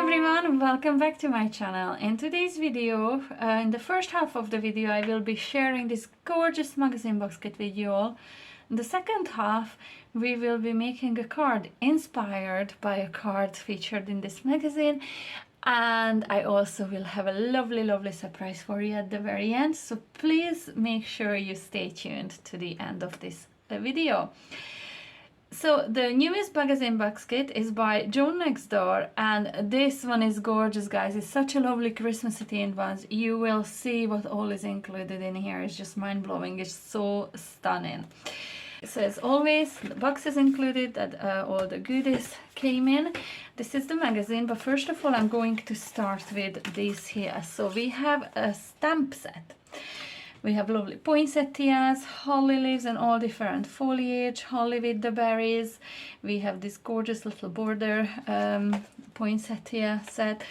everyone, welcome back to my channel. In today's video, in the first half of the video, I will be sharing this gorgeous magazine box kit with you all. In the second half, we will be making a card inspired by a card featured in this magazine, and I also will have a lovely surprise for you at the very end, so please make sure you stay tuned to the end of this video. So the newest magazine box kit is by Joan Next Door, and this one is gorgeous, guys. It's such a lovely Christmassy themed one. You will see what all is included in here. It's just mind-blowing. It's so stunning. So as always, the box is included, that all the goodies came in. This is the magazine, but first of all I'm going to start with this here. So we have a stamp set. We have lovely poinsettias, holly leaves and all different foliage, holly with the berries. We have this gorgeous little border poinsettia set.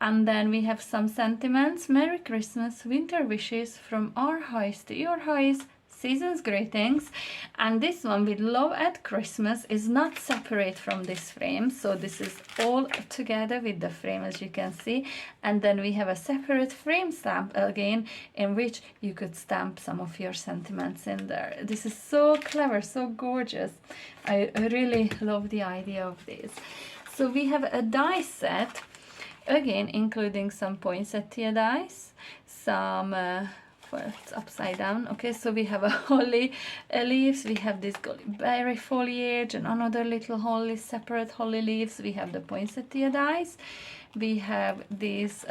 And then we have some sentiments. Merry Christmas, winter wishes, from our highs to your highs, season's greetings. And this one with love at Christmas is not separate from this frame, so this is all together with the frame, as you can see. And then we have a separate frame stamp again, in which you could stamp some of your sentiments in there. This is so clever, so gorgeous. I really love the idea of this. So we have a die set, again including some poinsettia dies, some well, it's upside down. Okay, so we have a holly leaves, we have this berry foliage and another little holly, separate holly leaves. We have the poinsettia dies, we have these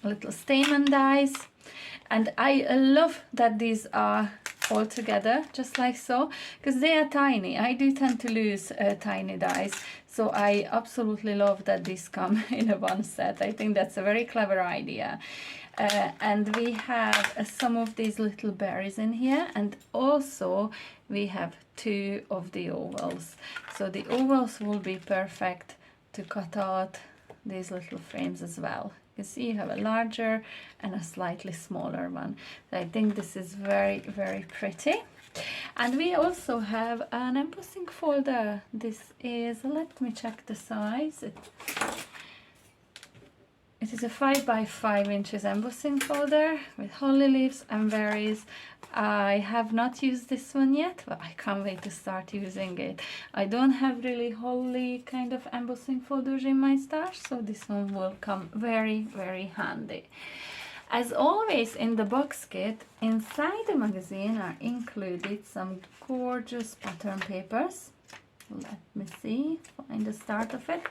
little stamen dies, and I love that these are all together just like so, because they are tiny. I do tend to lose tiny dies, so I absolutely love that these come in a one set. I think that's a very clever idea. And we have some of these little berries in here, and also we have two of the ovals. So the ovals will be perfect to cut out these little frames as well. You see you have a larger and a slightly smaller one. So I think this is very pretty. And we also have an embossing folder. This is, let me check the size. It is a 5 by 5 inches embossing folder with holly leaves and berries. I have not used this one yet, but I can't wait to start using it. I don't have really holly kind of embossing folders in my stash, so this one will come very handy. As always in the box kit, inside the magazine are included some gorgeous pattern papers. Let me see, find the start of it.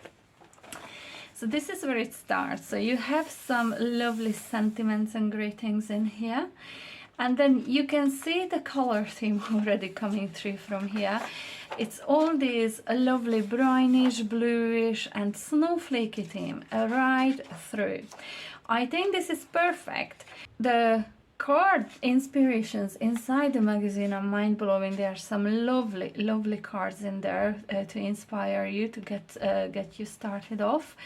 So this is where it starts. So you have some lovely sentiments and greetings in here. And then you can see the color theme already coming through from here. It's all these lovely brownish, bluish and snowflakey theme right through. I think this is perfect. The card inspirations inside the magazine are mind-blowing. There are some lovely cards in there to inspire you, to get you started off,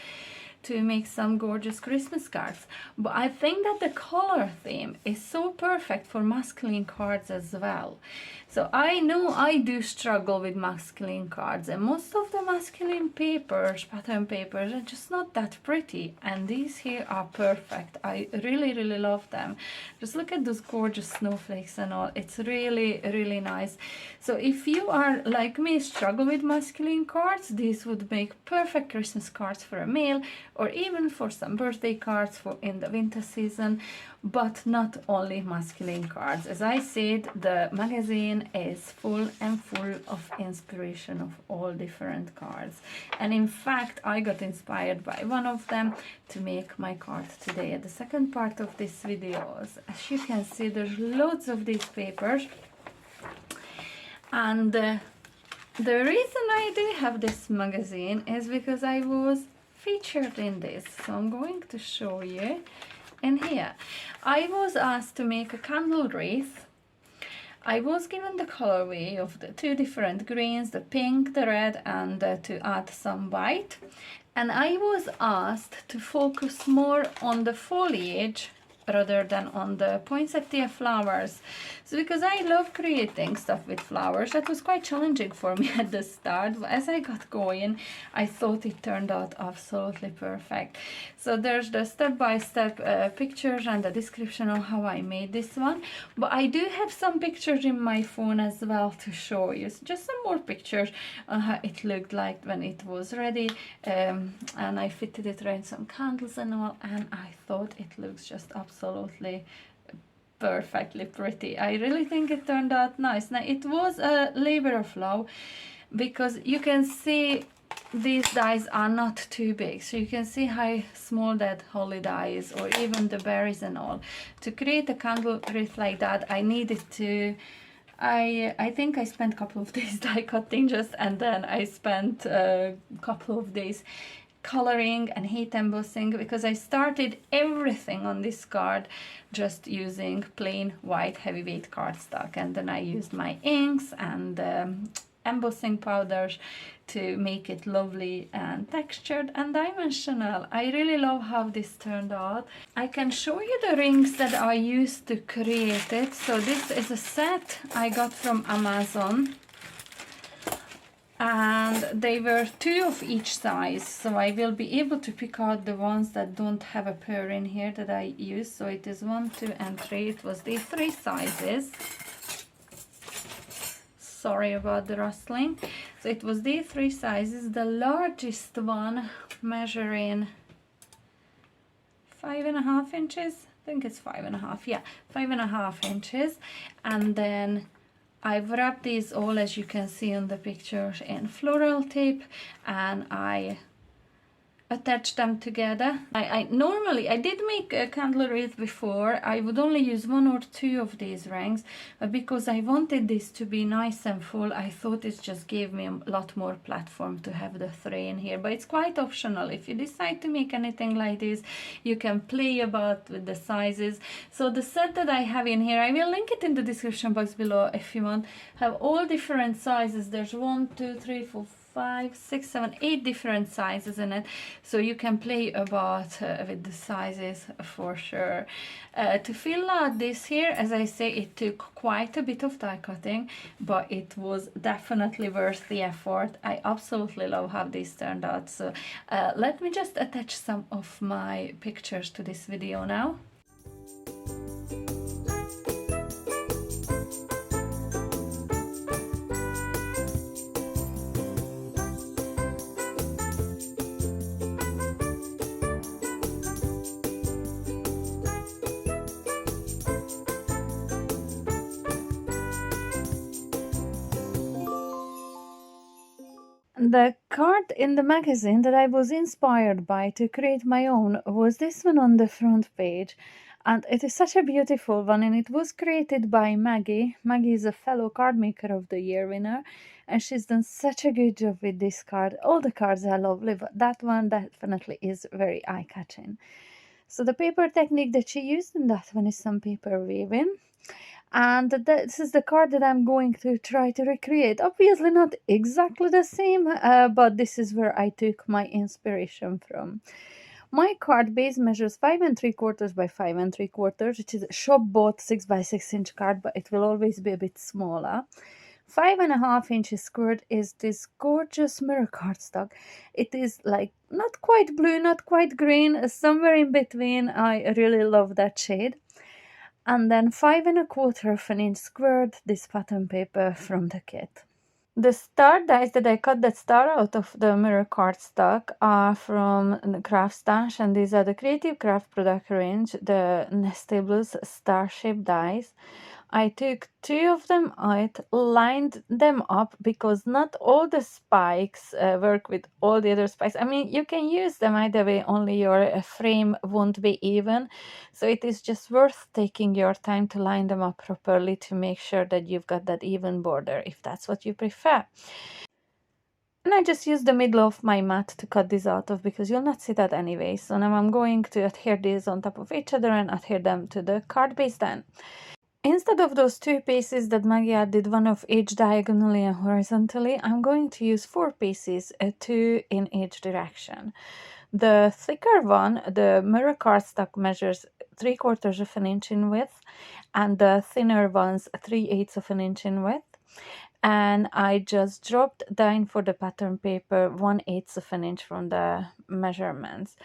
to make some gorgeous Christmas cards. But I think that the color theme is so perfect for masculine cards as well. So I know I do struggle with masculine cards, and most of the masculine papers, pattern papers, are just not that pretty, and these here are perfect. I really love them. Just look at those gorgeous snowflakes and all. It's really nice. So if you are like me, struggle with masculine cards, these would make perfect Christmas cards for a male, or even for some birthday cards for in the winter season. But not only masculine cards. As I said, the magazine is full of inspiration of all different cards. And in fact, I got inspired by one of them to make my card today. At the second part of this video, as you can see, there's loads of these papers. And the reason I do have this magazine is because I was featured in this. So I'm going to show you. In here, I was asked to make a candle wreath. I was given the colorway of the two different greens, the pink, the red, and to add some white. And I was asked to focus more on the foliage rather than on the poinsettia flowers. So because I love creating stuff with flowers, that was quite challenging for me at the start. But as I got going, I thought it turned out absolutely perfect. So there's the step-by-step pictures and the description of how I made this one. But I do have some pictures in my phone as well to show you. So just some more pictures on how it looked like when it was ready. And I fitted it around some candles and all, and I thought it looks just absolutely perfectly pretty. I really think it turned out nice. Now it was a labor of love because you can see these dies are not too big, so you can see how small that holly die is, or even the berries and all. To create a candle wreath like that, I needed to I think I spent a couple of days die cutting just, and then I spent a couple of days coloring and heat embossing, because I started everything on this card just using plain white heavyweight cardstock, and then I used my inks and embossing powders to make it lovely and textured and dimensional. I really love how this turned out. I can show you the rings that I used to create it. So this is a set I got from Amazon, and they were 2 of each size, so I will be able to pick out the ones that don't have a pair in here that I use. So it is 1, 2 and 3. It was these 3 sizes. Sorry about the rustling. So it was these 3 sizes. The largest one measuring 5.5 inches. I think it's 5.5. Yeah, 5.5 inches. And then I've wrapped these all, as you can see on the pictures, in floral tape, and I attach them together. I normally, I did make a candle wreath before. I would only use 1 or 2 of these rings, but because I wanted this to be nice and full, I thought it just gave me a lot more platform to have the 3 in here. But it's quite optional. If you decide to make anything like this, you can play about with the sizes. So the set that I have in here, I will link it in the description box below if you want, have all different sizes. There's 1, 2, 3, 4, 5, 6, 7, 8 different sizes in it, so you can play about with the sizes for sure. To fill out this here, as I say, it took quite a bit of die cutting, but it was definitely worth the effort. I absolutely love how this turned out. So let me just attach some of my pictures to this video now. The card in the magazine that I was inspired by to create my own was this one on the front page, and it is such a beautiful one, and it was created by Maggie. Maggie is a fellow Card Maker of the Year winner, and she's done such a good job with this card. All the cards are lovely, but that one definitely is very eye-catching. So the paper technique that she used in that one is some paper weaving. And this is the card that I'm going to try to recreate. Obviously not exactly the same, but this is where I took my inspiration from. My card base measures 5 3/4 by 5 3/4, which is a shop-bought 6 by 6 inch card, but it will always be a bit smaller. 5.5 inches squared is this gorgeous mirror cardstock. It is like not quite blue, not quite green, somewhere in between. I really love that shade. And then 5 1/4 of an inch squared, this pattern paper from the kit. The star dies that I cut that star out of the mirror cardstock are from the Craft Stash, and these are the Creative Craft product range, the Nestables star-shaped dies. I took 2 of them out, lined them up, because not all the spikes work with all the other spikes. I mean, you can use them either way, only your frame won't be even. So it is just worth taking your time to line them up properly to make sure that you've got that even border, if that's what you prefer. And I just used the middle of my mat to cut this out of, because you'll not see that anyway. So now I'm going to adhere these on top of each other and adhere them to the card base then. Instead of those 2 pieces that Maggie added, 1 of each diagonally and horizontally, I'm going to use 4 pieces, 2 in each direction. The thicker one, the mirror cardstock, measures 3/4 of an inch in width, and the thinner ones 3/8 of an inch in width. And I just dropped down for the pattern paper 1/8 of an inch from the measurements.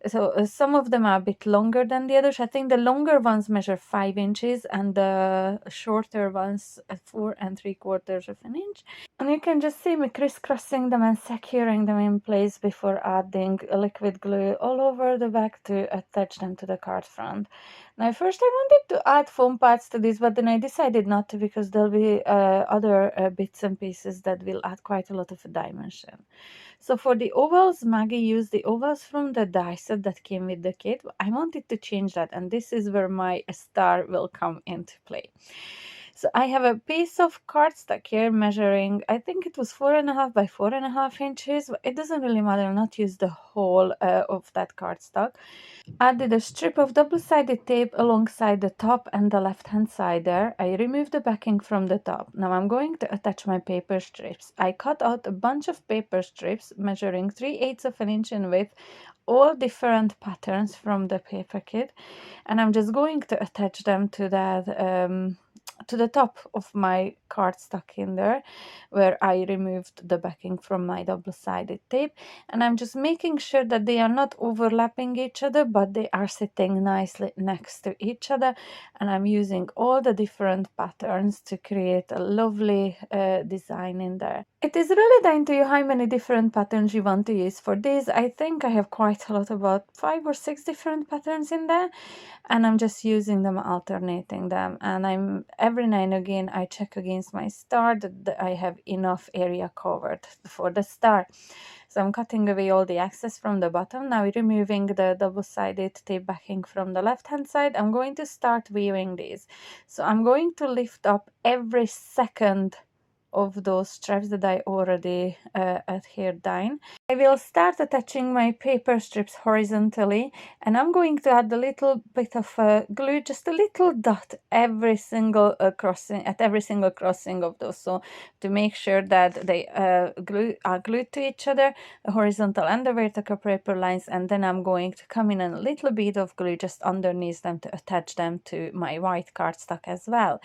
So some of them are a bit longer than the others. I think the longer ones measure 5 inches and the shorter ones 4 3/4 of an inch. And you can just see me crisscrossing them and securing them in place before adding liquid glue all over the back to attach them to the card front. Now, first I wanted to add foam pads to this, but then I decided not to because there'll be other bits and pieces that will add quite a lot of dimension. So for the ovals, Maggie used the ovals from the die set that came with the kit. I wanted to change that, and this is where my star will come into play. So I have a piece of cardstock here measuring, I think it was 4.5 by 4.5 inches. But it doesn't really matter, I'll not use the whole of that cardstock. Added a strip of double-sided tape alongside the top and the left-hand side there. I removed the backing from the top. Now I'm going to attach my paper strips. I cut out a bunch of paper strips measuring 3/8 of an inch in width, all different patterns from the paper kit, and I'm just going to attach them to that to the top of my cardstock in there, where I removed the backing from my double-sided tape, and I'm just making sure that they are not overlapping each other, but they are sitting nicely next to each other, and I'm using all the different patterns to create a lovely design in there. It is really down to you how many different patterns you want to use for this. I think I have quite a lot, about 5 or 6 different patterns in there, and I'm just using them, alternating them, and I'm every now and again I check against my star that I have enough area covered for the star. So I'm cutting away all the excess from the bottom. Now removing the double-sided tape backing from the left-hand side, I'm going to start weaving these. So I'm going to lift up every second of those straps that I already adhered down. I will start attaching my paper strips horizontally, and I'm going to add a little bit of glue, just a little dot every single crossing, at every single crossing of those, so to make sure that they are glued to each other, the horizontal and the vertical paper lines, and then I'm going to come in a little bit of glue just underneath them to attach them to my white cardstock as well.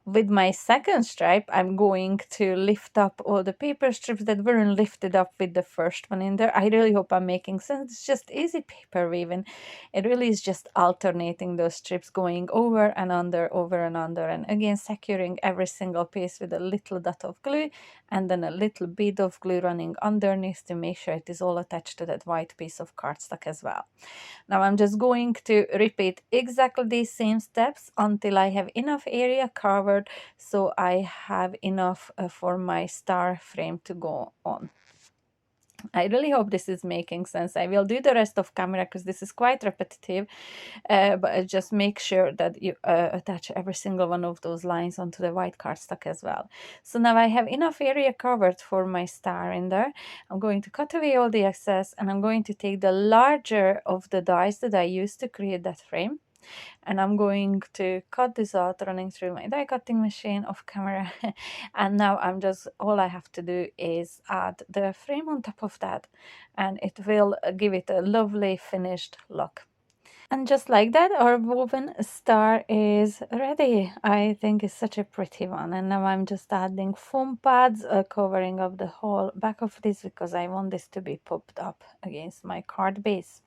With my second stripe, I'm going to lift up all the paper strips that weren't lifted up with the first one in there. I really hope I'm making sense. It's just easy paper weaving. It really is just alternating those strips, going over and under, and again securing every single piece with a little dot of glue, and then a little bit of glue running underneath to make sure it is all attached to that white piece of cardstock as well. Now I'm just going to repeat exactly these same steps until I have enough area covered, so I have enough for my star frame to go on. I really hope this is making sense. I will do the rest of camera because this is quite repetitive, but just make sure that you attach every single one of those lines onto the white cardstock as well. So now I have enough area covered for my star in there. I'm going to cut away all the excess, and I'm going to take the larger of the dies that I used to create that frame, and I'm going to cut this out running through my die cutting machine off camera. And now all I have to do is add the frame on top of that, and it will give it a lovely finished look. And just like that, our woven star is ready. I think it's such a pretty one. And now I'm just adding foam pads, covering up the whole back of this because I want this to be popped up against my card base.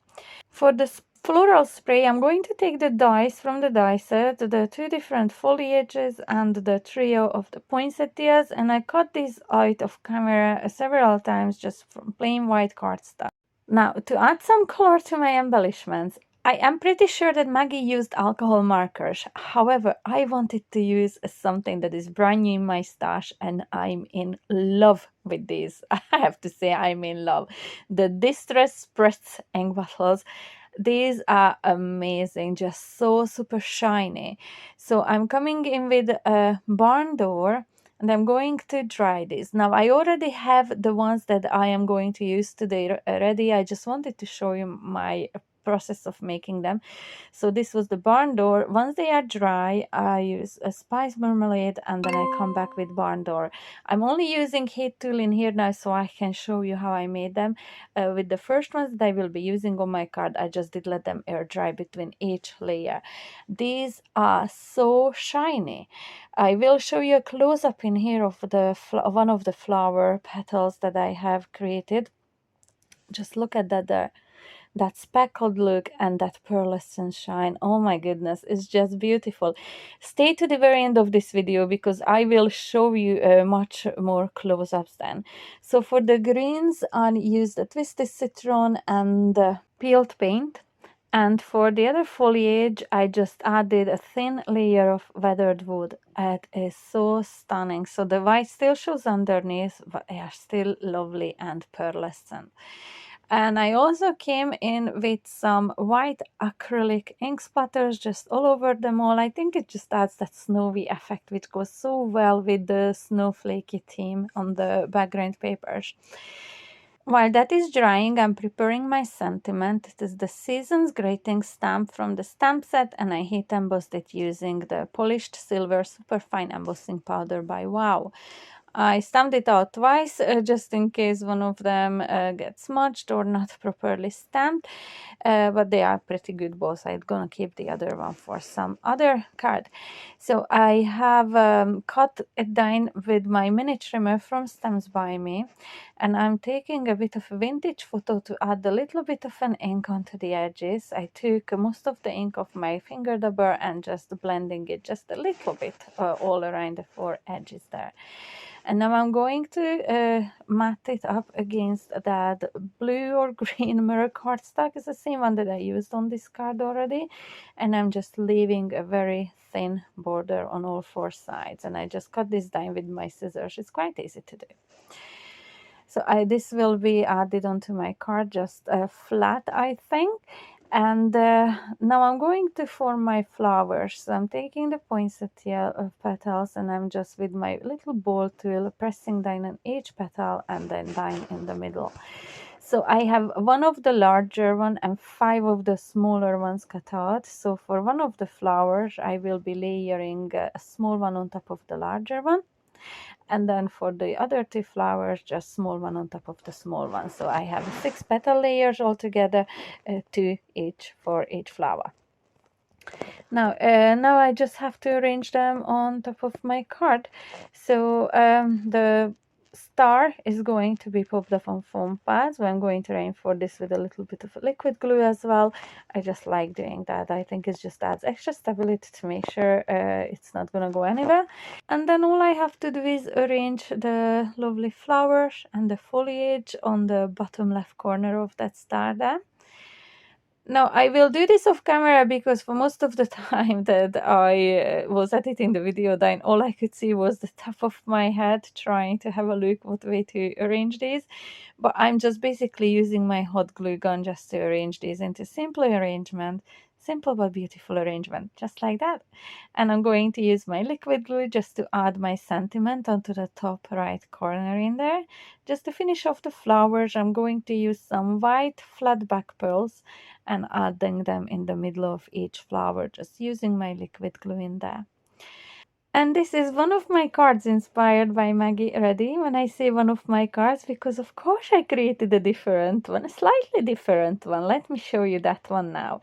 For the floral spray, I'm going to take the dies from the die set, the 2 different foliages and the trio of the poinsettias, and I cut these out of camera several times just from plain white cardstock. Now, to add some color to my embellishments, I am pretty sure that Maggie used alcohol markers. However, I wanted to use something that is brand new in my stash, and I'm in love with these. I have to say I'm in love. The Distress Spritz ink bottles. These are amazing, just so super shiny. So I'm coming in with a barn door, and I'm going to dry this. Now I already have the ones that I am going to use today ready. I just wanted to show you my process of making them. So this was the barn door. Once they are dry, I use a spice marmalade, and then I come back with barn door. I'm only using heat tool in here now so I can show you how I made them. With the first ones that I will be using on my card, I just did let them air dry between each layer. These are so shiny. I will show you a close-up in here of the one of the flower petals that I have created. Just look at that there. That speckled look and that pearlescent shine. Oh my goodness, it's just beautiful. Stay to the very end of this video because I will show you much more close-ups then. So for the greens, I used a twisted citron and peeled paint. And for the other foliage, I just added a thin layer of weathered wood. It is so stunning. So the white still shows underneath, but they are still lovely and pearlescent. And I also came in with some white acrylic ink splatters just all over them all. I think it just adds that snowy effect, which goes so well with the snowflakey theme on the background papers. While that is drying, I'm preparing my sentiment. It is the Season's Greeting stamp from the stamp set, and I heat embossed it using the polished silver superfine embossing powder by Wow. I stamped it out twice just in case one of them gets smudged or not properly stamped, but they are pretty good both. I'm gonna keep the other one for some other card. So I have cut it down with my mini trimmer from Stamps by Me, and I'm taking a bit of a vintage photo to add a little bit of an ink onto the edges. I took most of the ink off my finger dabber and just blending it just a little bit all around the four edges there. And now I'm going to matte it up against that blue or green mirror cardstock. It's the same one that I used on this card already. And I'm just leaving a very thin border on all four sides. And I just cut this down with my scissors. It's quite easy to do. So this will be added onto my card just flat, I think. And now I'm going to form my flowers. So I'm taking the poinsettia petals, and I'm just with my little ball tool pressing down on each petal and then down in the middle. So I have one of the larger one and 5 of the smaller ones cut out. So for one of the flowers, I will be layering a small one on top of the larger one. And then for the other 2 flowers, just small one on top of the small one. So I have 6 petal layers altogether, 2 each for each flower. Now I just have to arrange them on top of my card. So the star is going to be popped up on foam pads. So I'm going to reinforce this with a little bit of liquid glue as well. I just like doing that. I think it just adds extra stability to make sure it's not going to go anywhere. And then all I have to do is arrange the lovely flowers and the foliage on the bottom left corner of that star there. Now, I will do this off camera because for most of the time that I was editing the video, then all I could see was the top of my head trying to have a look what way to arrange these. But I'm just basically using my hot glue gun just to arrange these into simple arrangement. Simple but beautiful arrangement, just like that. And I'm going to use my liquid glue just to add my sentiment onto the top right corner in there. Just to finish off the flowers, I'm going to use some white flat back pearls and adding them in the middle of each flower, just using my liquid glue in there. And this is one of my cards inspired by Maggie Ready. When I say one of my cards, because of course I created a different one, a slightly different one. Let me show you that one now.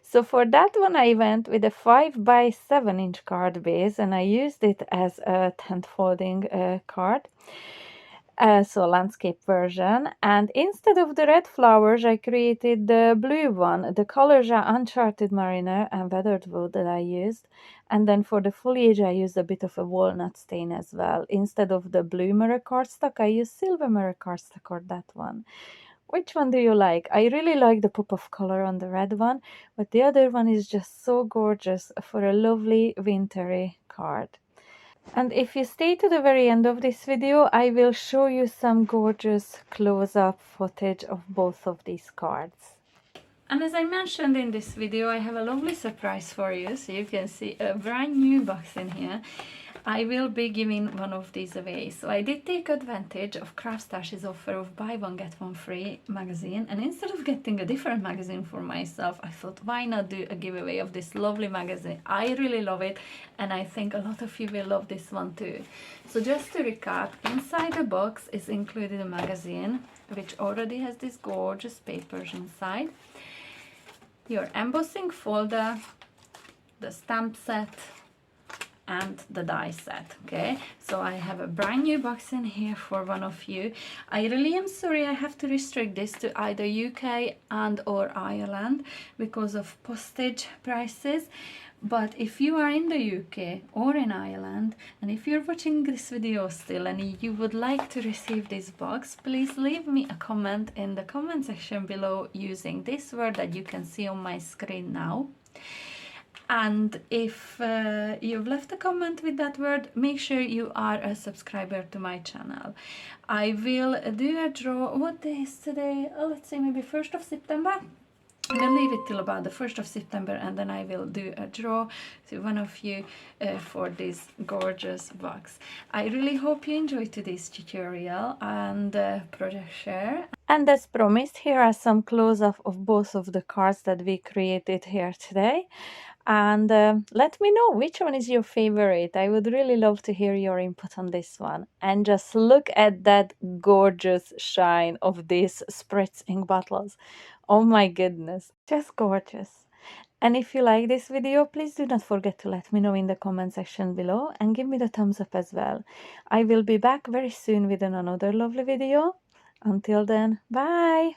So for that one, I went with a 5 by 7 inch card base, and I used it as a tent folding card. So landscape version, and instead of the red flowers I created the blue one. The colors are Uncharted Mariner and Weathered Wood that I used, and then for the foliage I used a bit of a walnut stain as well. Instead of the blue mirror cardstock I used silver mirror cardstock, or that one. Which one do you like? I really like the pop of color on the red one, but the other one is just so gorgeous for a lovely wintry card. And if you stay to the very end of this video, I will show you some gorgeous close-up footage of both of these cards. And as I mentioned in this video, I have a lovely surprise for you. So you can see a brand new box in here. I will be giving one of these away. So I did take advantage of Craftstash's offer of buy one get one free magazine, and instead of getting a different magazine for myself, I thought, why not do a giveaway of this lovely magazine? I really love it, and I think a lot of you will love this one too. So just to recap, inside the box is included a magazine which already has these gorgeous papers inside, your embossing folder, the stamp set, and the die set. Okay, so I have a brand new box in here for one of you. I really am sorry I have to restrict this to either UK and or Ireland because of postage prices, but if you are in the UK or in Ireland, and if you're watching this video still and you would like to receive this box, please leave me a comment in the comment section below using this word that you can see on my screen now. And if you've left a comment with that word, make sure you are a subscriber to my channel. I will do a draw. What day is today? Let's say maybe 1st of September. I'm gonna leave it till about the 1st of September, and then I will do a draw to one of you for this gorgeous box. I really hope you enjoyed today's tutorial and project share. And as promised, here are some close-up of both of the cards that we created here today. And let me know which one is your favorite. I would really love to hear your input on this one. And just look at that gorgeous shine of these spritz ink bottles. Oh my goodness, just gorgeous. And if you like this video, please do not forget to let me know in the comment section below and give me the thumbs up as well. I will be back very soon with another lovely video. Until then, bye!